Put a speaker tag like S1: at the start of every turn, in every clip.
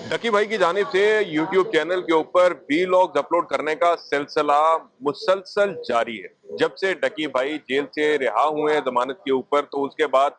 S1: डकी भाई की जानिब से यूट्यूब चैनल के ऊपर वीलॉग्स अपलोड करने का सिलसिला मुसलसल जारी है। जब से डकी भाई जेल से रिहा हुए हैं जमानत के ऊपर, तो उसके बाद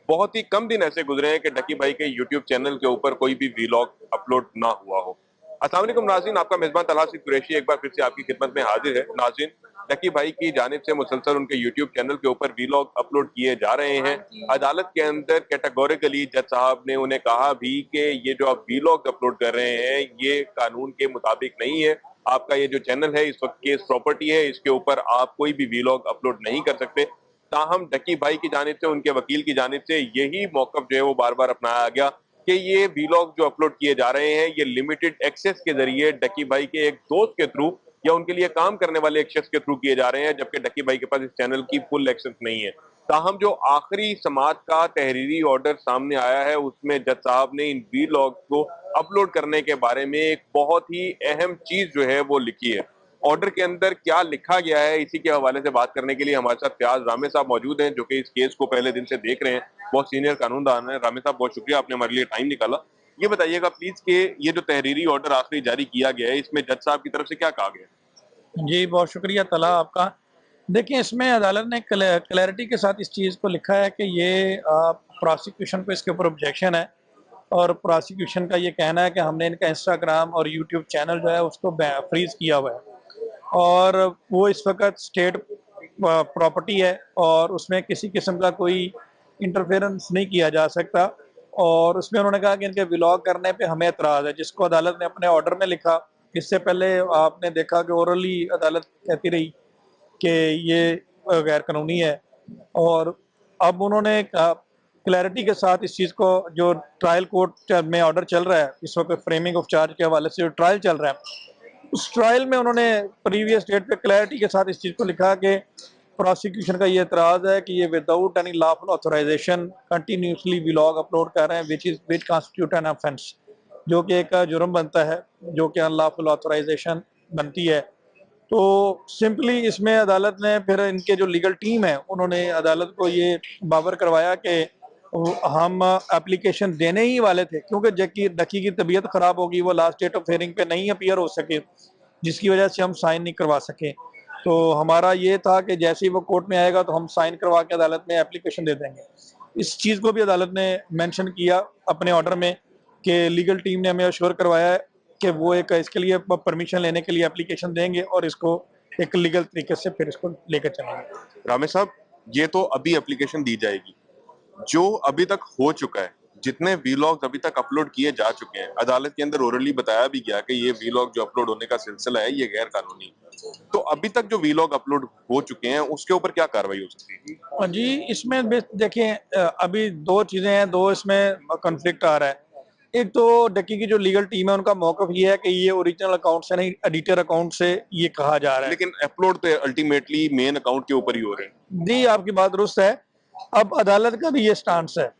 S1: बहुत ही कम दिन ऐसे गुजरे हैं कि डकी भाई के यूट्यूब चैनल के ऊपर कोई भी वीलॉग अपलोड ना हुआ हो। अस्सलाम वालेकुम नाज़रीन, आपका मेजबान तलहा सिद्दीक कुरैशी एक बार फिर से आपकी खिदमत में हाजिर है। नाज़रीन, डकी भाई की जानिब से मुसलसल उनके यूट्यूब चैनल के ऊपर वीलॉग अपलोड किए जा रहे हैं। अदालत के अंदर कैटेगोरिकली जज साहब ने उन्हें कहा भी कि ये जो आप वीलॉग अपलोड कर रहे हैं ये कानून के मुताबिक नहीं है। आपका ये जो चैनल है इस वक्त केस प्रॉपर्टी है, इसके ऊपर आप कोई भी वीलॉग अपलोड नहीं कर सकते। ताहम डकी भाई की जानिब से, उनके वकील की जानिब से यही मौकफ जो है वो बार बार अपनाया गया कि ये वीलॉग जो अपलोड किए जा रहे हैं ये लिमिटेड एक्सेस के जरिए डकी भाई के एक दोस्त के थ्रू या उनके लिए काम करने वाले एक शख्स के थ्रू किए जा रहे हैं, जबकि डकी भाई के पास इस चैनल की फुल एक्सेस नहीं है। ताहम जो आखिरी समाअत का तहरीरी ऑर्डर सामने आया है उसमें जज साहब ने इन वीलॉग को अपलोड करने के बारे में एक बहुत ही अहम चीज जो है वो लिखी है। ऑर्डर के अंदर क्या लिखा गया है, इसी के हवाले से बात करने के लिए हमारे साथ फयाज रामे साहब मौजूद हैं, जो कि इस केस को पहले दिन से देख रहे हैं। बहुत सीनियर कानूनदान है। रामे साहब, बहुत शुक्रिया, आपने हमारे लिए टाइम निकाला। ये बताइएगा प्लीज कि ये जो तहरीरी ऑर्डर आखिरी जारी किया गया है इसमें जज साहब की तरफ से क्या कहा गया है?
S2: जी, बहुत शुक्रिया तला आपका। देखिए, इसमें अदालत ने क्लैरिटी के साथ इस चीज़ को लिखा है कि ये प्रोसिक्यूशन को इसके ऊपर ऑब्जेक्शन है और प्रोसिक्यूशन का ये कहना है कि हमने इनका इंस्टाग्राम और यूट्यूब चैनल जो है उसको फ्रीज़ किया हुआ है और वो इस वक़्त स्टेट प्रॉपर्टी है और उसमें किसी किस्म का कोई इंटरफेरेंस नहीं किया जा सकता। और उसमें उन्होंने कहा कि इनके व्लॉग करने पे हमें एतराज़ है, जिसको अदालत ने अपने ऑर्डर में लिखा। इससे पहले आपने देखा कि ओरली अदालत कहती रही कि ये गैर कानूनी है और अब उन्होंने क्लैरिटी के साथ इस चीज़ को, जो ट्रायल कोर्ट में ऑर्डर चल रहा है इस वक्त फ्रेमिंग ऑफ चार्ज के हवाले से जो ट्रायल चल रहा है, उस ट्रायल में उन्होंने प्रीवियस डेट पे क्लैरिटी के साथ इस चीज़ को लिखा कि प्रोसिक्यूशन का ये एतराज़ है कि ये without any lawful authorization continuously vlog upload कर रहे हैं विच कॉन्स्टिट्यूट एन ऑफेंस, जो कि एक जुर्म बनता है, जो कि अनलॉफुल ऑथराइजेशन बनती है। तो सिंपली इसमें अदालत ने फिर इनके जो लीगल टीम है उन्होंने अदालत को ये बावर करवाया कि हम एप्लीकेशन देने ही वाले थे, क्योंकि डकी की तबीयत ख़राब होगी, वो लास्ट डेट ऑफ हियरिंग पे नहीं अपीयर हो सके, जिसकी वजह से हम साइन नहीं करवा सके। तो हमारा ये था कि जैसे ही वो कोर्ट में आएगा तो हम साइन करवा के अदालत में एप्लीकेशन दे देंगे। इस चीज़ को भी अदालत ने मेंशन किया अपने ऑर्डर में कि लीगल टीम ने हमें अश्योर करवाया है कि वो एक इसके लिए परमिशन लेने के लिए एप्लीकेशन देंगे और इसको एक लीगल तरीके से फिर इसको लेकर चलेंगे।
S1: रामे साहब, ये तो अभी एप्लीकेशन दी जाएगी। जो अभी तक हो चुका है, जितने वीलॉग्स अभी तक अपलोड किए जा चुके हैं, अदालत के अंदर ओरली बताया भी गया कि ये वीलॉग जो अपलोड होने का सिलसिला है ये गैर कानूनी है। तो अभी तक जो वीलॉग अपलोड हो चुके हैं उसके ऊपर क्या कार्रवाई हो सकती है?
S2: और जी, इसमें देखिए, अभी दो चीज़ें हैं, दो इसमें कॉन्फ्लिक्ट आ रहा है। एक तो डक्की की जो लीगल टीम है उनका मौकफ ये है कि ये ओरिजिनल अकाउंट से नहीं, एडिटर अकाउंट से ये कहा जा रहा है।
S1: लेकिन अपलोड तो अल्टीमेटली मेन अकाउंट के ऊपर ही हो रहे हैं।
S2: जी, आपकी बात दुरुस्त है। अब अदालत का भी ये स्टांस है।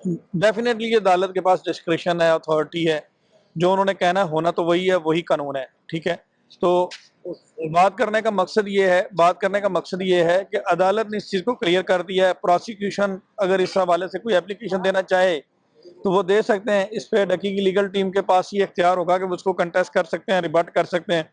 S2: डेफिनेटली ये अदालत के पास डिस्क्रिशन है, अथॉरिटी है, जो उन्होंने कहना होना तो वही है, वही कानून है, ठीक है। तो बात करने का मकसद ये है कि अदालत ने इस चीज़ को क्लियर कर दिया है। प्रोसिक्यूशन अगर इस हवाले से कोई एप्लीकेशन देना चाहे तो वो दे सकते हैं। इस पे डकी की लीगल टीम के पास ये इख्तियार होगा कि वो उसको कंटेस्ट कर सकते हैं, रिबट कर सकते हैं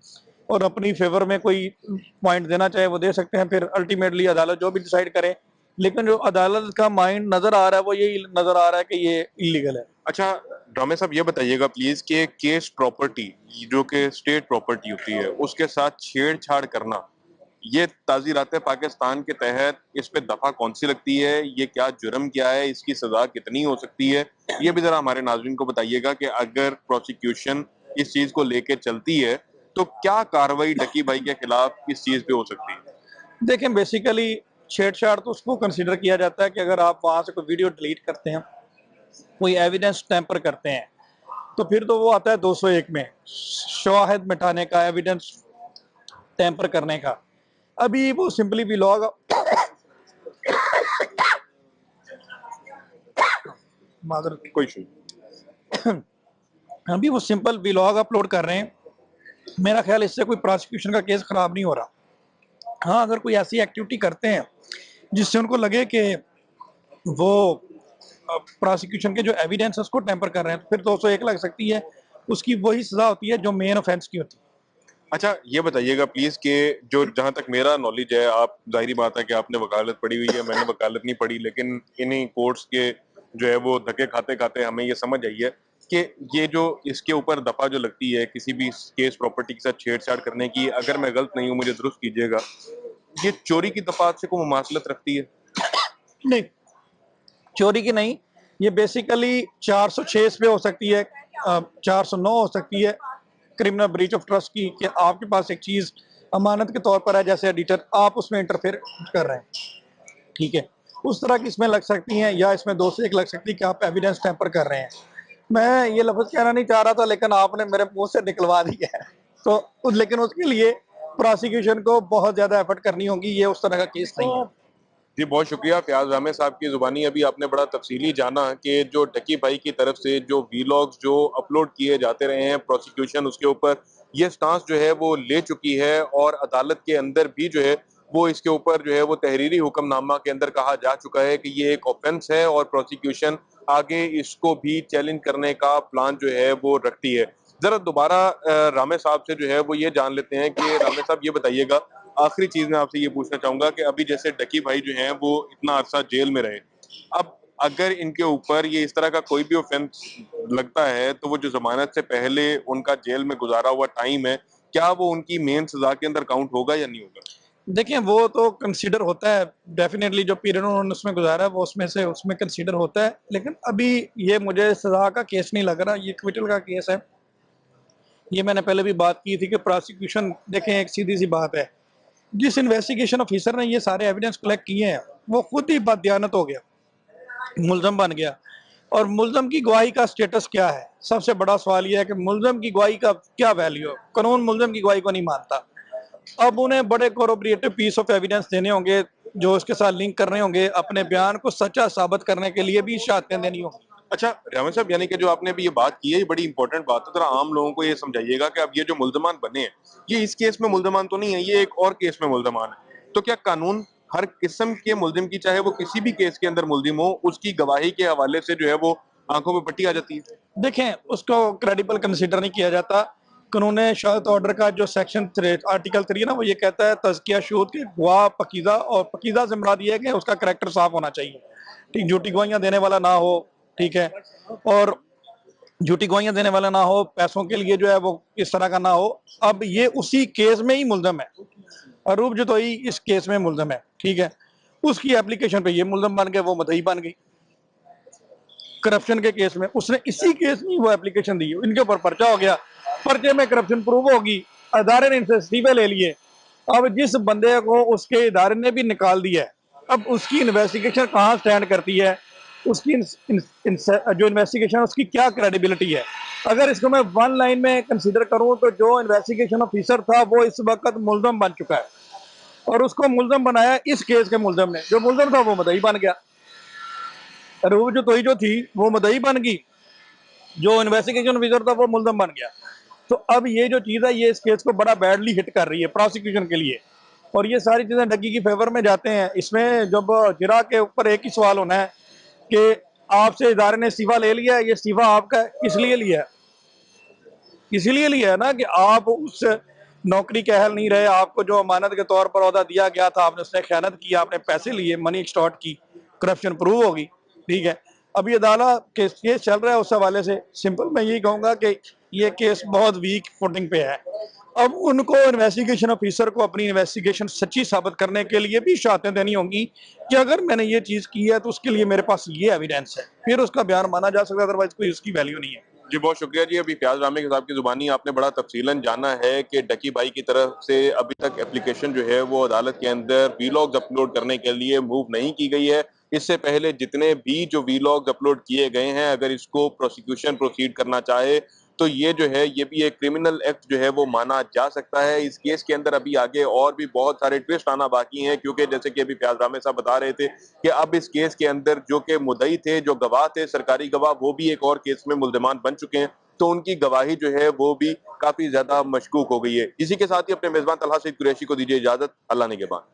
S2: और अपनी फेवर में कोई पॉइंट देना चाहे वो दे सकते हैं। फिर अल्टीमेटली अदालत जो भी डिसाइड करे, लेकिन जो अदालत का माइंड नजर आ रहा है वो यही नजर आ रहा है कि ये इलीगल है।
S1: अच्छा, ड्रामे साहब ये बताइएगा प्लीज कि केस प्रॉपर्टी जो कि स्टेट प्रॉपर्टी होती है उसके साथ छेड़छाड़ करना, ये ताज़ीरात पाकिस्तान के तहत इस पे दफा कौन सी लगती है? ये क्या जुर्म क्या है? इसकी सजा कितनी हो सकती है? ये भी जरा हमारे नाज़रीन को बताइएगा कि अगर प्रोसिक्यूशन इस चीज को लेके चलती है तो क्या कार्रवाई डकी भाई के खिलाफ इस चीज पे हो सकती है?
S2: देखें, बेसिकली छेड़छाड़ तो उसको कंसीडर किया जाता है कि अगर आप वहां से कोई वीडियो डिलीट करते हैं, कोई एविडेंस टैंपर करते हैं, तो फिर तो वो आता है 201 में, शवाहिद मिटाने का, एविडेंस टैंपर करने का। अभी वो सिंपली व्लॉग मादर
S1: कोई इशू
S2: अभी वो सिंपल व्लॉग अपलोड कर रहे हैं। मेरा ख्याल इससे कोई प्रोसिक्यूशन का केस खराब नहीं हो रहा। हाँ, अगर कोई ऐसी एक्टिविटी करते हैं जिससे उनको लगे कि वो प्रोसिक्यूशन के जो एविडेंस है उसको टेम्पर कर रहे हैं, तो फिर 201 लग सकती है। उसकी वही सजा होती है जो मेन ऑफेंस की होती है।
S1: अच्छा, ये बताइएगा प्लीज कि जो जहां तक मेरा नॉलेज है, आप जाहिर बात है कि आपने वकालत पढ़ी हुई है, मैंने वकालत नहीं पढ़ी, लेकिन इन्हीं कोर्ट्स के जो है वो धक्के खाते खाते हमें ये समझ आई है कि ये जो इसके ऊपर दफा जो लगती है किसी भी केस प्रॉपर्टी के साथ छेड़छाड़ करने की, अगर मैं गलत नहीं हूँ मुझे दुरुस्त कीजिएगा, ये चोरी की दफात से कोई मुमासलत रखती है?
S2: नहीं, चोरी की नहीं, ये बेसिकली 406 पे हो सकती है, 409 हो सकती है क्रिमिनल ब्रीच ऑफ ट्रस्ट की, कि आपके पास एक चीज अमानत के तौर पर है, जैसे एडिटर आप उसमें इंटरफेयर कर रहे हैं, ठीक है, उस तरह की इसमें लग सकती हैं, या इसमें 201 लग सकती है कि आप एविडेंस टैंपर कर रहे हैं। मैं ये लफ्ज कहना नहीं चाह रहा था, लेकिन आपने मेरे मुंह से निकलवा दिया है, तो लेकिन उसके लिए प्रोसिक्यूशन को बहुत ज्यादा एफर्ट करनी होगी, ये उस तरह का केस नहीं है।
S1: जी, बहुत शुक्रिया फयाज अहमद साहब की जुबानी अभी आपने बड़ा तफसीली जाना कि जो डकी भाई की तरफ से जो वीलॉग्स जो अपलोड किए जाते रहे हैं, प्रोसिक्यूशन उसके ऊपर ये स्टांस जो है वो ले चुकी है, और अदालत के अंदर भी जो है वो इसके ऊपर जो है वो तहरीरी हुक्मनामा के अंदर कहा जा चुका है कि ये एक ऑफेंस है, और प्रोसिक्यूशन आगे इसको भी चैलेंज करने का प्लान जो है वो रखती है। जरा दोबारा रामे साहब से जो है वो ये जान लेते हैं कि रामे साहब ये बताइएगा, आखिरी चीज मैं आपसे ये पूछना चाहूंगा कि अभी जैसे डकी भाई जो हैं वो इतना अरसा जेल में रहे, अब अगर इनके ऊपर ये इस तरह का कोई भी ऑफेंस लगता है तो वो जो जमानत से पहले उनका जेल में गुजारा हुआ टाइम है, क्या वो उनकी मेन सजा के अंदर काउंट होगा या नहीं होगा?
S2: देखिए, वो तो कंसीडर होता है डेफिनेटली, जो पीरियड उन्होंने उसमें गुजारा है वो उसमें कंसीडर होता है, लेकिन अभी ये मुझे सजा का केस नहीं लग रहा, ये क्विटल का केस है। ये मैंने पहले भी बात की थी कि प्रोसिक्यूशन, देखें एक सीधी सी बात है, जिस इन्वेस्टिगेशन ऑफिसर ने ये सारे एविडेंस कलेक्ट किए हैं वो खुद ही बददियानत हो गया, मुलजम बन गया, और मुलजम की गवाही का स्टेटस क्या है? सबसे बड़ा सवाल यह है कि मुलजम की गवाही का क्या वैल्यू है? कानून मुलजम की गवाही को नहीं मानता। अब उन्हें बड़े कोरोबरेटिव पीस ऑफ एविडेंस देने होंगे, जो उसके साथ लिंक करने होंगे, अपने बयान को सच्चा साबित करने के लिए भी शहादतें देनी होंगी।
S1: अच्छा रहमान साहब, यानी कि जो आपने अभी ये बात की है ये बड़ी इंपॉर्टेंट बात है, जरा आम लोगों को ये समझाइएगा कि अब ये जो मुल्जमान बने हैं ये इस केस में मुल्जमान तो नहीं है, ये एक और केस में मुल्जमान है, तो क्या कानून हर किस्म के मुल्जिम की, चाहे वो किसी भी केस के अंदर मुल्जिम हो, उसकी गवाही के हवाले से जो है वो आंखों में पट्टी आ जाती है?
S2: देखें, उसको क्रेडिबल कंसीडर नहीं किया जाता। कानून शहादत ऑर्डर का जो सेक्शन आर्टिकल 3 है ना, वो ये कहता है तज़किया शहूद के गवाह पकीज़ा, और पकीज़ा से मुराद ये है कि उसका करैक्टर साफ होना चाहिए, ठीक, झूठी गवाहियां देने वाला ना हो, ठीक है, और झूठी गवाहियां देने वाला ना हो, पैसों के लिए जो है वो इस तरह का ना हो। अब ये उसी केस में ही मुल्जम है, अरूब जतोई इस केस में मुल्जम है, ठीक है, उसकी एप्लीकेशन पे ये मुल्जम बन गए, वो मुद्दई बन गई। करप्शन के केस में उसने इसी केस में वो एप्लीकेशन दी, इनके ऊपर पर्चा हो गया, पर्चे में करप्शन प्रूव होगी, अदारे ने इनसे इस्तीफे ले लिए। अब जिस बंदे को उसके इदारे ने भी निकाल दिया है, अब उसकी इन्वेस्टिगेशन कहाँ स्टैंड करती है? उसकी जो इन्वेस्टिगेशन उसकी क्या क्रेडिबिलिटी है? अगर इसको मैं वन लाइन में कंसीडर करूं तो जो इन्वेस्टिगेशन ऑफिसर था वो इस वक्त मुल्जम बन चुका है, और उसको मुल्जम बनाया इस केस के मुल्जम ने, जो मुल्जम था वो मुद्दई बन गया। रूब जो थी वो मुद्दई बन गई, जो इन्वेस्टिगेशन ऑफिसर था वो मुल्जम बन गया। तो अब ये जो चीज़ है ये इस केस को बड़ा बैडली हिट कर रही है प्रोसिक्यूशन के लिए, और ये सारी चीज़ें डग्गी की फेवर में जाते हैं। इसमें जब जिरा के ऊपर एक ही सवाल होना है कि आपसे इदारे ने इस्तीफा ले लिया है, ये इस्तीफा आपका इसलिए लिया है, इसीलिए लिया है ना कि आप उस नौकरी के अहल नहीं रहे, आपको जो अमानत के तौर पर ओहदा दिया गया था, आपने उसने खयानत की, आपने पैसे लिए, मनी एक्सटॉर्ट की, करप्शन प्रूव होगी, ठीक है। अभी अदालत केस चल रहा है, उस हवाले से सिंपल मैं यही कहूँगा कि ये केस बहुत वीक फुटिंग पे है। अब उनको इन्वेस्टिगेशन ऑफिसर को अपनी इन्वेस्टिगेशन सच्ची साबित करने के लिए भी शहादतें देनी होंगी कि अगर मैंने ये चीज़ की है तो उसके लिए मेरे पास ये एविडेंस है, फिर उसका बयान माना जा सकता है, अदरवाइज कोई उसकी वैल्यू नहीं है।
S1: जी, बहुत शुक्रिया जी। अभी फयाज रामे साहब की जुबानी आपने बड़ा तफसीलन जाना है कि डकी भाई की तरफ से अभी तक एप्लीकेशन जो है वो अदालत के अंदर वीलॉग्स अपलोड करने के लिए मूव नहीं की गई है। इससे पहले जितने भी जो वीलॉग्स अपलोड किए गए हैं, अगर इसको प्रोसिक्यूशन प्रोसीड करना चाहे तो ये जो है ये भी एक क्रिमिनल एक्ट जो है वो माना जा सकता है। इस केस के अंदर अभी आगे और भी बहुत सारे ट्विस्ट आना बाकी हैं, क्योंकि जैसे कि अभी फयाज रामे साहब बता रहे थे कि अब इस केस के अंदर जो कि मुद्दई थे, जो गवाह थे, सरकारी गवाह, वो भी एक और केस में मुल्जिमान बन चुके हैं, तो उनकी गवाही जो है वो भी काफी ज्यादा मशकूक हो गई है। इसी के साथ ही अपने मेजबान तलहा सईद कुरैशी को दीजिए इजाजत। अल्लाह ने के बाद।